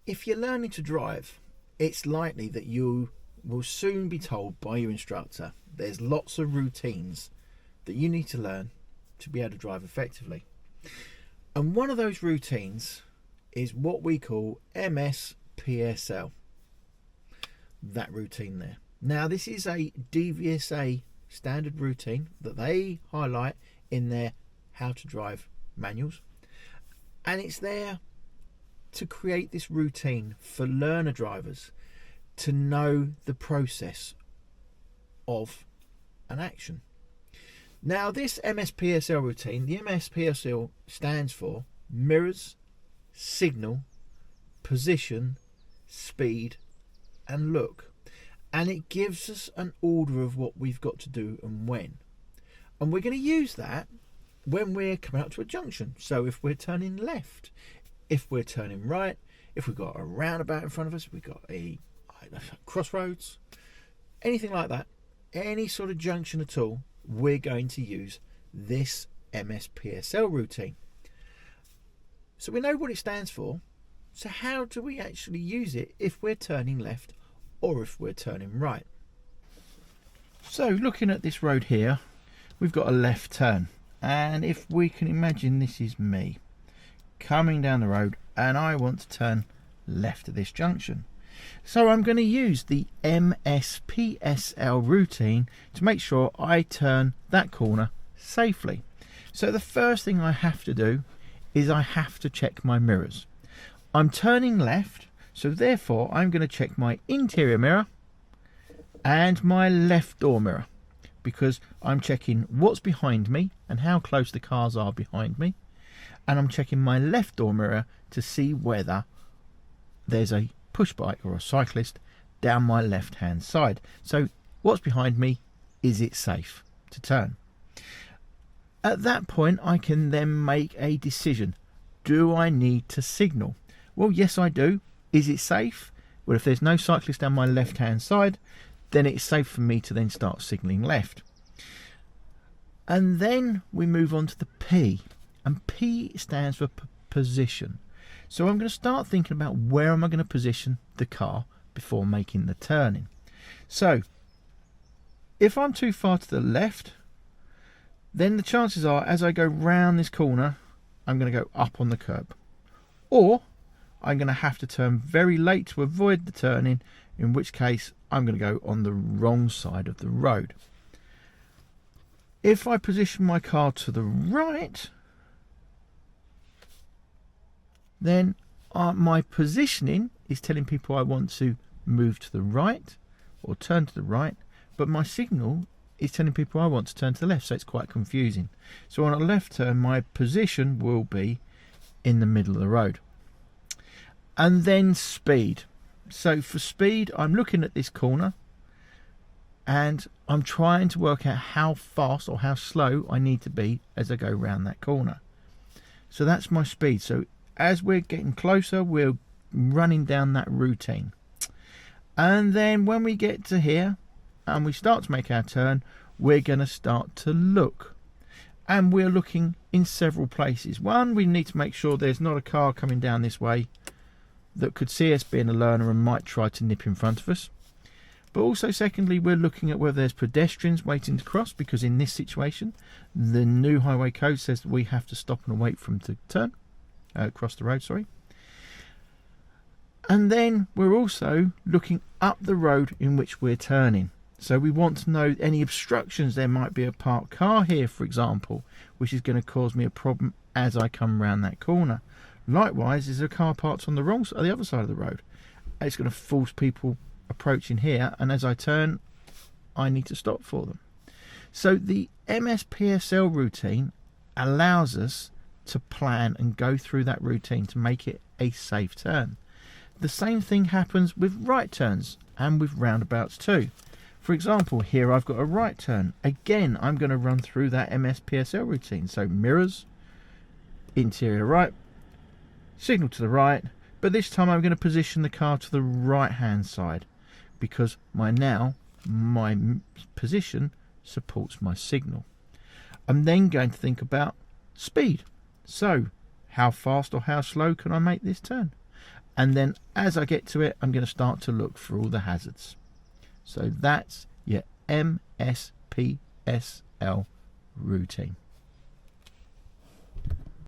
If you're learning to drive, it's likely that you will soon be told by your instructor there's lots of routines that you need to learn to be able to drive effectively. And one of those routines is what we call MSPSL. That routine there. Now, this is a DVSA standard routine that they highlight in their how to drive manuals, and it's there to create this routine for learner drivers to know the process of an action. Now, this MSPSL routine, the MSPSL stands for mirrors, signal, position, speed and look, and it gives us an order of what we've got to do and when. And we're going to use that when we're coming up to a junction. So if we're turning left, if we're turning right, if we've got a roundabout in front of us, we've got a crossroads, anything like that, any sort of junction at all, we're going to use this MSPSL routine. So we know what it stands for. So how do we actually use it if we're turning left or if we're turning right? So looking at this road here, we've got a left turn, and if we can imagine this is me coming down the road and I want to turn left at this junction. So I'm going to use the MSPSL routine to make sure I turn that corner safely. So the first thing I have to do is I have to check my mirrors. I'm turning left, so therefore I'm going to check my interior mirror and my left door mirror, because I'm checking what's behind me and how close the cars are behind me, and I'm checking my left door mirror to see whether there's a push bike or a cyclist down my left hand side. So what's behind me, is it safe to turn? At that point I can then make a decision. Do I need to signal? Well, yes I do. Is it safe? Well, if there's no cyclist down my left hand side, then it's safe for me to then start signalling left. And then we move on to the P, and P stands for position. So I'm going to start thinking about where am I going to position the car before making the turning. So if I'm too far to the left, then the chances are as I go round this corner I'm going to go up on the curb, or I'm going to have to turn very late to avoid the turning, in which case I'm going to go on the wrong side of the road. If I position my car to the right, then my positioning is telling people I want to move to the right or turn to the right, but my signal is telling people I want to turn to the left, so it's quite confusing. So on a left turn my position will be in the middle of the road. And then speed. So for speed I'm looking at this corner and I'm trying to work out how fast or how slow I need to be as I go around that corner. So that's my speed. So as we're getting closer, we're running down that routine. And then when we get to here and we start to make our turn, we're going to start to look. And we're looking in several places. One, we need to make sure there's not a car coming down this way that could see us being a learner and might try to nip in front of us. But also secondly, we're looking at whether there's pedestrians waiting to cross, because in this situation the new highway code says that we have to stop and wait for them to turn, cross the road, sorry. And then we're also looking up the road in which we're turning. So we want to know any obstructions. There might be a parked car here, for example, which is going to cause me a problem as I come around that corner. Likewise, is a car parked on the wrong side, the other side of the road. It's going to force people approaching here, and as I turn I need to stop for them. So the MSPSL routine allows us to plan and go through that routine to make it a safe turn. The same thing happens with right turns and with roundabouts too. For example, here I've got a right turn. Again, I'm going to run through that MSPSL routine. So mirrors, interior right, signal to the right, but this time I'm going to position the car to the right hand side, because my position supports my signal. I'm then going to think about speed. So how fast or how slow can I make this turn? And then as I get to it, I'm going to start to look for all the hazards. So that's your MSPSL routine.